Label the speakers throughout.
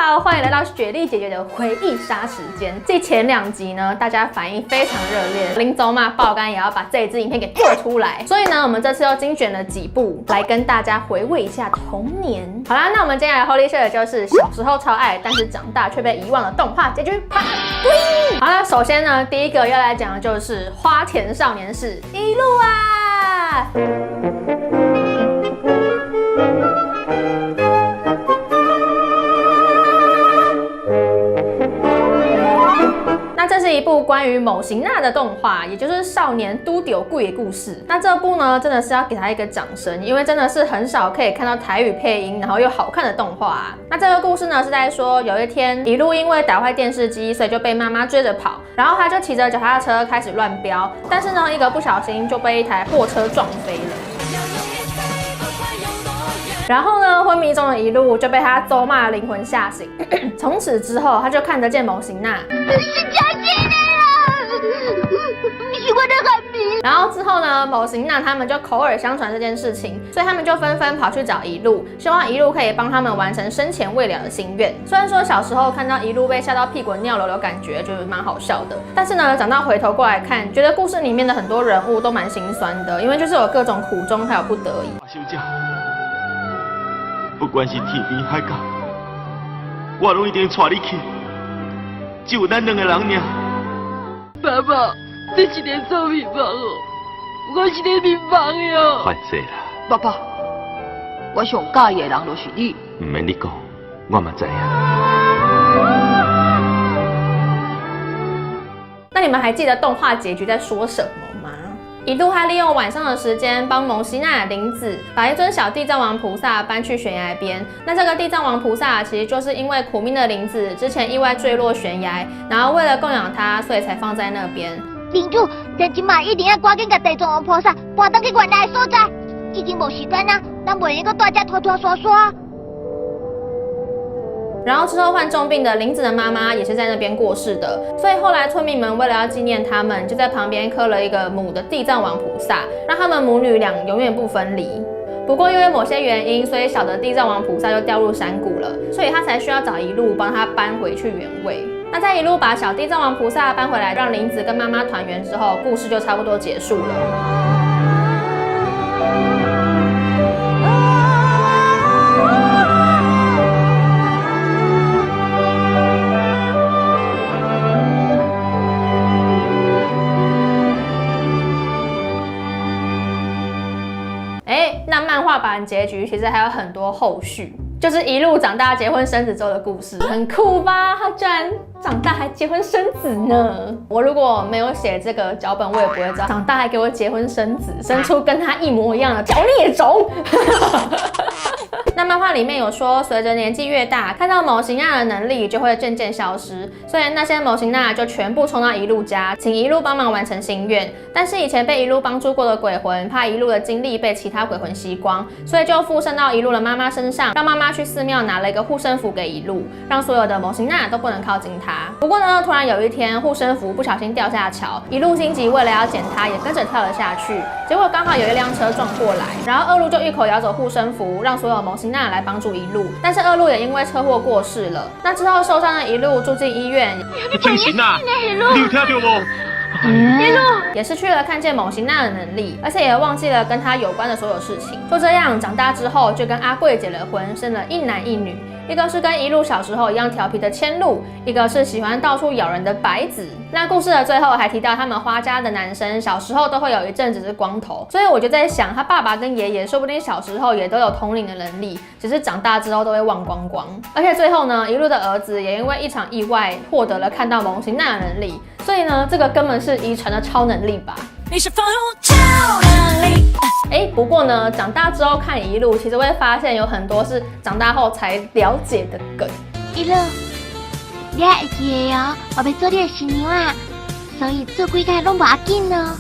Speaker 1: 好，欢迎来到雪莉姐姐的回忆杀时间。继前2集呢，大家反应非常热烈，林走马爆肝也要把这一支影片给做出来。所以呢，我们这次又精选了几部来跟大家回味一下童年。好啦，那我们接下来 Holy Share 的就是小时候超爱，但是长大却被遗忘的动画结局。好了，首先呢，第一个要来讲的就是花田少年事一路啊。那这是一部关于某型娜的动画，也就是少年都丢贵的故事。那这部呢，真的是要给他一个掌声，因为真的是很少可以看到台语配音，然后又好看的动画啊。那这个故事呢，是在说有一天一路因为打坏电视机，所以就被妈妈追着跑，然后他就骑着脚踏车开始乱飙，但是呢，一个不小心就被一台货车撞飞了。然后呢，昏迷中的一路就被他咒骂的灵魂吓醒。从此之后，他就看得见某型娜。然后之后呢，某型娜他们就口耳相传这件事情，所以他们就纷纷跑去找一路，希望一路可以帮他们完成生前未了的心愿。虽然说小时候看到一路被吓到屁滚尿流的感觉，就是蛮好笑的，但是呢，长大回头过来看，觉得故事里面的很多人物都蛮心酸的，因为就是有各种苦衷还有不得已。
Speaker 2: 不管是天边海角，我拢一定带你去，只有咱2个人尔。
Speaker 3: 爸爸，这一个做迷茫哦，我是咧迷茫哟。
Speaker 2: 反正啦，
Speaker 3: 爸爸，我上介意的人就是你。
Speaker 2: 唔免你讲，我嘛知影。
Speaker 1: 那你们还记得动画结局在说什么吗？一路还利用晚上的时间帮蒙西娜的灵子把一尊小地藏王菩萨搬去悬崖边。那这个地藏王菩萨其实就是因为苦命的灵子之前意外坠落悬崖，然后为了供养他，所以才放在那边。
Speaker 4: 领主，咱今晚一定要赶紧把地藏王菩萨搬到去原来的所在，已经无时间啦，咱袂用搁大家拖拖刷刷。
Speaker 1: 然后之后患重病的林子的妈妈也是在那边过世的，所以后来村民们为了要纪念他们，就在旁边刻了一个母的地藏王菩萨，让他们母女俩永远不分离。不过因为某些原因，所以小的地藏王菩萨就掉入山谷了，所以他才需要找一路帮他搬回去原位。那在一路把小地藏王菩萨搬回来，让林子跟妈妈团圆之后，故事就差不多结束了。那漫画版结局其实还有很多后续，就是一路长大结婚生子之后的故事，很酷吧？他居然长大还结婚生子呢！我如果没有写这个脚本，我也不会知道长大还给我结婚生子，生出跟他一模一样的条孽种。那漫画里面有说，随着年纪越大，看到某型娜的能力就会渐渐消失，所以那些某型娜就全部冲到一路家，请一路帮忙完成心愿。但是以前被一路帮助过的鬼魂，怕一路的精力被其他鬼魂吸光，所以就附身到一路的妈妈身上，让妈妈去寺庙拿了一个护身符给一路，让所有的某型娜都不能靠近他。不过呢，突然有一天护身符不小心掉下桥，一路心急，为了要捡它，也跟着跳了下去。结果刚好有一辆车撞过来，然后二路就一口咬走护身符，让所有某型娜来帮助一路，但是二路也因为车祸过世了。那之后受伤的一路住进医院，
Speaker 2: 你清醒啊！你有听到无？
Speaker 1: 一路也失去了看见某型娜的能力，而且也忘记了跟他有关的所有事情。就这样长大之后，就跟阿贵结了婚，生了一男一女。一个是跟一路小时候一样调皮的千路，一个是喜欢到处咬人的白子。那故事的最后还提到他们花家的男生小时候都会有一阵子是光头，所以我就在想，他爸爸跟爷爷说不定小时候也都有通灵的能力，只是长大之后都会忘光光。而且最后呢，一路的儿子也因为一场意外获得了看到某型娜的能力，所以呢，这个根本是遗传的超能力吧。你是否有超能力？不过呢，长大之后看一路，其实会发现有很多是长大后才了解的梗。
Speaker 4: 一路，你还会记得哦，我要做你的新娘啊，所以做几届拢无要紧哦。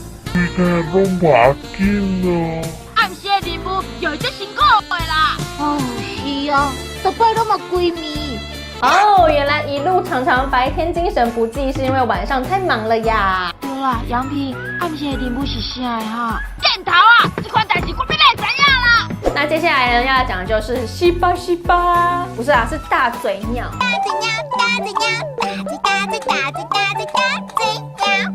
Speaker 3: 暗时的任务有这辛苦的啦。
Speaker 4: 哦，是哦，都怪拢无闺蜜。
Speaker 1: 哦，原来一路常常白天精神不济，是因为晚上太忙了呀。
Speaker 4: 对啦，杨平，暗时的任务是啥的哈？
Speaker 3: 电头啊，这款代志我比你知影啦。
Speaker 1: 那接下来呢，要来讲的就是西巴西巴，不是啊，是大嘴鸟。
Speaker 4: 大嘴鸟，大嘴鸟，大嘴大嘴大嘴大嘴大嘴鸟。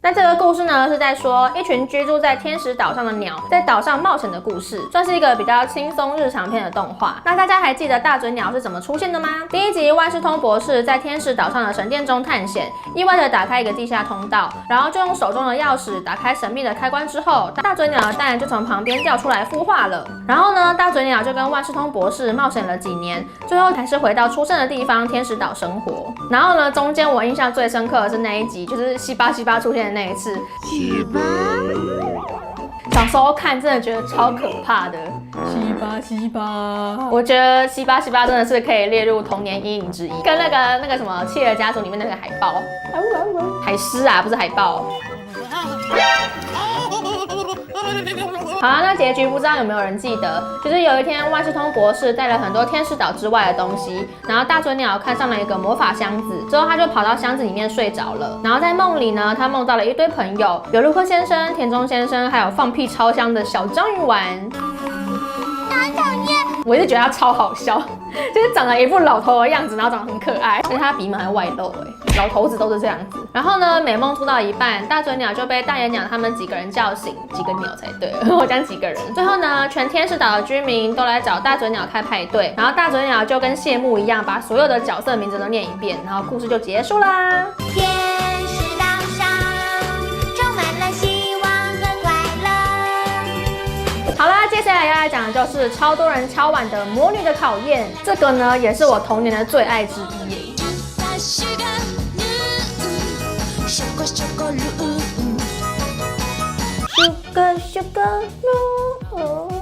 Speaker 1: 那这个故事呢，是在说一群居住在天使岛上的鸟在岛上冒险的故事，算是一个比较轻松日常片的动画。那大家还记得大嘴鸟是怎么出现的吗？第一集万事通博士在天使岛上的神殿中探险，意外的打开一个地下通道，然后就用手中的钥匙打开神秘的开关之后，大嘴鸟的蛋就从旁边掉出来孵化了。然后呢，大嘴鸟就跟万事通博士冒险了几年，最后还是回到出生的地方天使岛生活。然后呢，中间我印象最深刻的是那一集，就是西巴西巴出现的那一次。
Speaker 4: 西巴，
Speaker 1: 小时候看真的觉得超可怕的。西巴西巴，我觉得西巴西巴真的是可以列入童年阴影之一，跟那个什么企鹅家族里面那个海豹，海狮啊，不是海豹。好啊，那结局不知道有没有人记得？就是有一天，万事通博士带了很多天使岛之外的东西，然后大嘴鸟看上了一个魔法箱子，之后他就跑到箱子里面睡着了。然后在梦里呢，他梦到了一堆朋友，有卢克先生、田中先生，还有放屁超香的小章鱼丸。
Speaker 4: 好讨厌！
Speaker 1: 我一直觉得他超好笑，就是长得一副老头的样子，然后长得很可爱，而且他鼻门还外露老头子都是这样子。然后呢，美梦做到一半，大嘴鸟就被大眼鸟他们几个人叫醒，几个鸟才对，我讲几个人。最后呢，全天使岛的居民都来找大嘴鸟开派对，然后大嘴鸟就跟谢幕一样，把所有的角色名字都念一遍，然后故事就结束啦。
Speaker 4: 天使岛上充满了希望和快乐。
Speaker 1: 好啦，接下来要来讲的就是超多人敲碗的《魔女的考验》，这个呢也是我童年的最爱之一耶。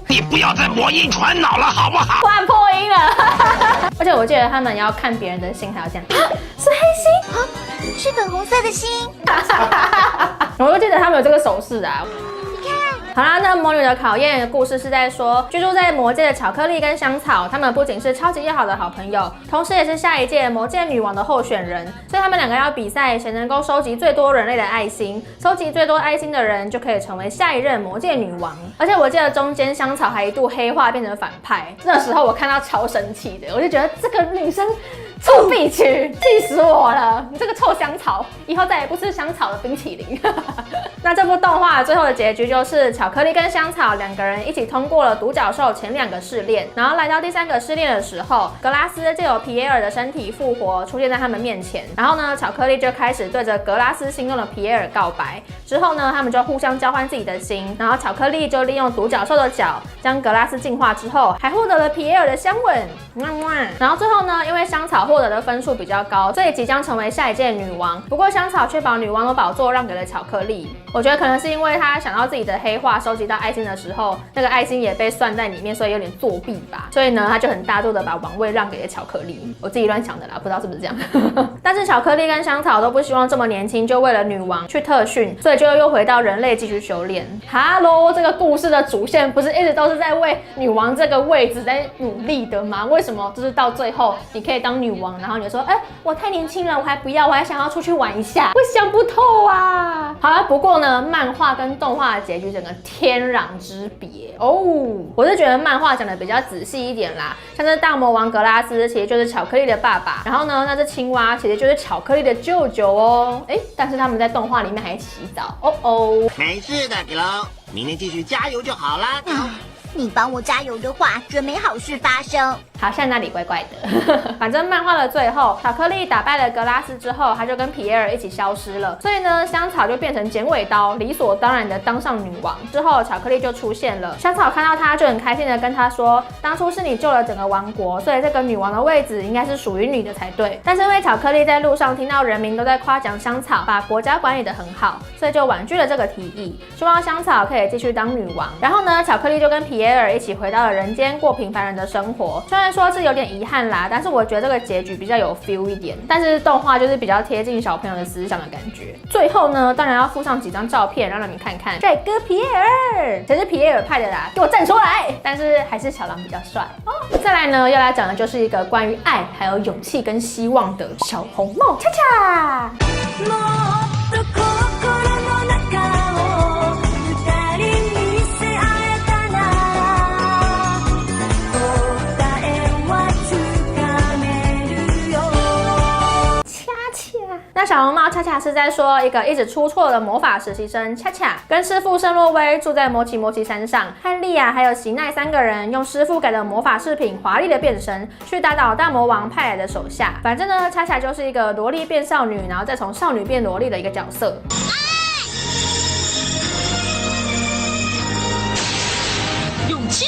Speaker 2: 你不要再魔音传脑了，好不好？
Speaker 1: 突然破音了，而且我记得他们要看别人的心，还要这样，是黑心
Speaker 4: 啊，是粉红色的心。
Speaker 1: 我就记得他们有这个手势啊。好啦，那魔女的考验的故事是在说，居住在魔界的巧克力跟香草，他们不仅是超级要好的好朋友，同时也是下一届魔界女王的候选人，所以他们两个要比赛，谁能够收集最多人类的爱心，收集最多爱心的人就可以成为下一任魔界女王。而且我记得中间香草还一度黑化变成反派，那时候我看到超生气的，我就觉得这个女生臭必取，气死我了！你这个臭香草，以后再也不吃香草的冰淇淋。那这部动画最后的结局就是巧克力跟香草两个人一起通过了独角兽前2个试炼，然后来到第3个试炼的时候，格拉斯就有皮埃尔的身体复活出现在他们面前，然后呢，巧克力就开始对着格拉斯心中的皮埃尔告白。之后呢，他们就互相交换自己的心，然后巧克力就利用独角兽的脚将格拉斯净化之后，还获得了皮埃尔的香吻。然后最后呢，因为香草获得的分数比较高，所以即将成为下一届女王。不过香草却把女王的宝座让给了巧克力。我觉得可能是因为他想到自己的黑化收集到爱心的时候，那个爱心也被算在里面，所以有点作弊吧。所以呢，他就很大度的把王位让给了巧克力。我自己乱想的啦，不知道是不是这样。但是巧克力跟香草都不希望这么年轻就为了女王去特训，所以就又回到人类继续修炼。Hello， 这个故事的主线不是一直都是在为女王这个位置在努力的吗？为什么就是到最后你可以当女王，然后你就说，我太年轻了，我还不要，我还想要出去玩一下，我想不透啊。好了，不过呢，漫画跟动画的结局整个天壤之别哦。我是觉得漫画讲的比较仔细一点啦，像是大魔王格拉斯其实就是巧克力的爸爸，然后呢，那只青蛙其实就是巧克力的舅舅哦。但是他们在动画里面还一起洗澡哦。
Speaker 5: 没事的，米龙，明天继续加油就好啦。
Speaker 4: 你帮我加油的话，准没好事发生。
Speaker 1: 好像那里怪怪的。反正漫画的最后，巧克力打败了格拉斯之后，他就跟皮埃尔一起消失了。所以呢，香草就变成剪尾刀，理所当然的当上女王。之后，巧克力就出现了。香草看到他就很开心的跟他说，当初是你救了整个王国，所以这个女王的位置应该是属于你的才对。但是因为巧克力在路上听到人民都在夸奖香草把国家管理得很好，所以就婉拒了这个提议，希望香草可以继续当女王。然后呢，巧克力就跟皮埃尔一起回到了人间，过平凡人的生活。虽然说是有点遗憾啦，但是我觉得这个结局比较有 feel 一点。但是动画就是比较贴近小朋友的思想的感觉。最后呢，当然要附上几张照片让你们看看帅哥皮埃尔，谁是皮埃尔派的啦？给我站出来！但是还是小狼比较帅哦。再来呢，要来讲的就是一个关于爱还有勇气跟希望的小红帽恰恰。那小红帽恰恰是在说一个一直出错的魔法实习生恰恰跟师傅圣洛威住在摩奇摩奇山上，和莉亚还有席奈3个人用师傅给的魔法饰品华丽的变身去打倒大魔王派来的手下。反正呢，恰恰就是一个萝莉变少女，然后再从少女变萝莉的一个角色。
Speaker 3: 勇气。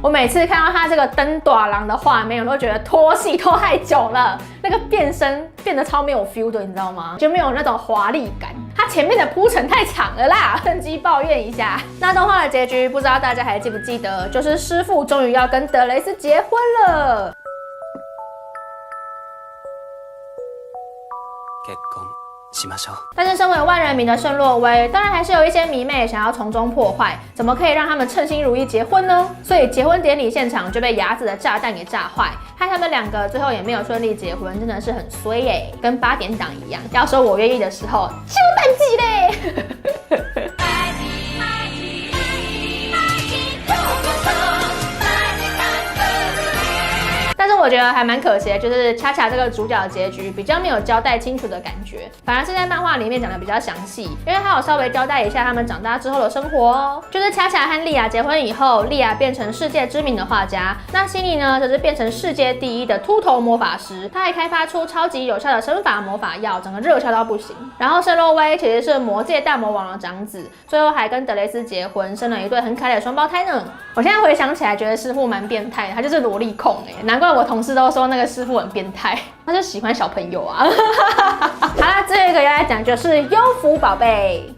Speaker 1: 我每次看到他这个登短廊的画面，我都觉得拖戏拖太久了，那个变身变得超没有 feel 的，你知道吗？就没有那种华丽感。他前面的铺陈太长了啦，趁机抱怨一下。那动画的结局，不知道大家还记不记得，就是师傅终于要跟德雷斯结婚了。但是身为万人迷的圣洛威，当然还是有一些迷妹想要从中破坏，怎么可以让他们称心如意结婚呢？所以结婚典礼现场就被雅子的炸弹给炸坏，害他们2个最后也没有顺利结婚，真的是很衰耶，跟8点档一样。要说我愿意的时候，就淡季嘞。但是我觉得还蛮可惜的，就是恰恰这个主角的结局比较没有交代清楚的感觉，反而是在漫画里面讲的比较详细，因为他有稍微交代一下他们长大之后的生活哦。就是恰恰和莉亚结婚以后，莉亚变成世界知名的画家，那西里呢则是变成世界第1的秃头魔法师，他还开发出超级有效的身法魔法药，整个热销到不行。然后圣洛威其实是魔界大魔王的长子，最后还跟德雷斯结婚，生了一对很可爱的双胞胎呢。我现在回想起来，觉得师傅蛮变态的，他就是萝莉控哎，难怪我同事都说那个师傅很变态，他就喜欢小朋友啊。好啦，最后一个要来讲就是优芙宝贝。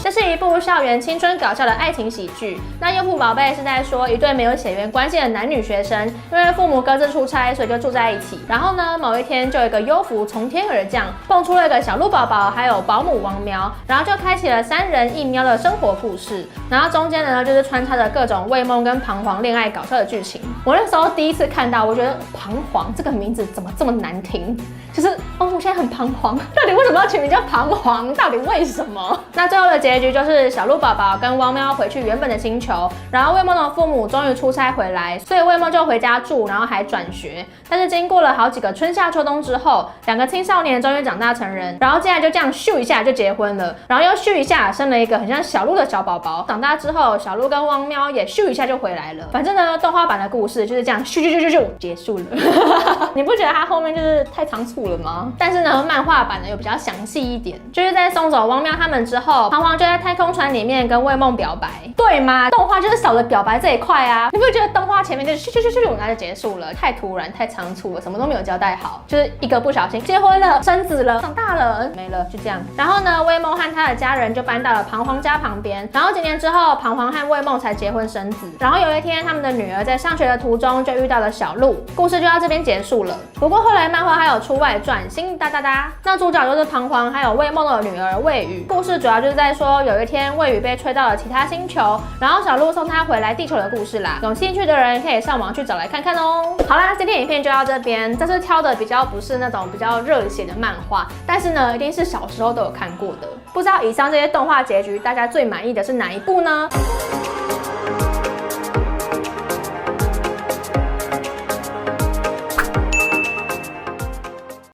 Speaker 1: 这是一部校园青春搞笑的爱情喜剧。那优芙宝贝是在说一对没有血缘关系的男女学生，因为父母各自出差，所以就住在一起。然后呢，某一天就有一个优芙从天而降，蹦出了一个小鹿宝宝，还有保姆王喵，然后就开启了3人1喵的生活故事。然后中间呢，就是穿插着各种魏梦跟彷徨恋爱搞笑的剧情。我那时候第一次看到，我觉得彷徨这个名字怎么这么难听？就是哦，我现在很彷徨，到底为什么要取名叫彷徨？到底为什么？那最后的结局就是小鹿宝宝跟汪喵回去原本的星球，然后魏梦的父母终于出差回来，所以魏梦就回家住，然后还转学。但是经过了好几个春夏秋冬之后，2个青少年终于长大成人，然后接下来就这样咻一下就结婚了，然后又咻一下生了一个很像小鹿的小宝宝。长大之后，小鹿跟汪喵也咻一下就回来了。反正呢，动画版的故事就是这样咻咻咻咻咻结束了。你不觉得它后面就是太仓促了吗？但是呢，漫画版的又比较详细一点，就是在送走汪喵他们之后，彷徨就在太空船里面跟魏梦表白，对吗？动画就是少了表白这一块啊！你不觉得动画前面就是咻咻咻咻咻，然后就结束了，太突然太仓促了，什么都没有交代好，就是一个不小心结婚了、生子了、长大了，没了，就这样。然后呢，魏梦和他的家人就搬到了彷徨家旁边，然后几年之后，彷徨和魏梦才结婚生子。然后有一天，他们的女儿在上学的途中就遇到了小鹿，故事就到这边结束了。不过后来漫画还有出外传，星哒哒哒，那主角就是彷徨还有魏梦的女儿魏羽。故事主要就是在说，有一天魏羽被吹到了其他星球，然后小鹿送她回来地球的故事啦。有兴趣的人可以上网去找来看看哦。好啦，今天影片就到这边，这次挑的比较不是那种比较热血的漫画，但是呢，一定是小时候都有看过的。不知道以上这些动画结局，大家最满意的是哪一部呢？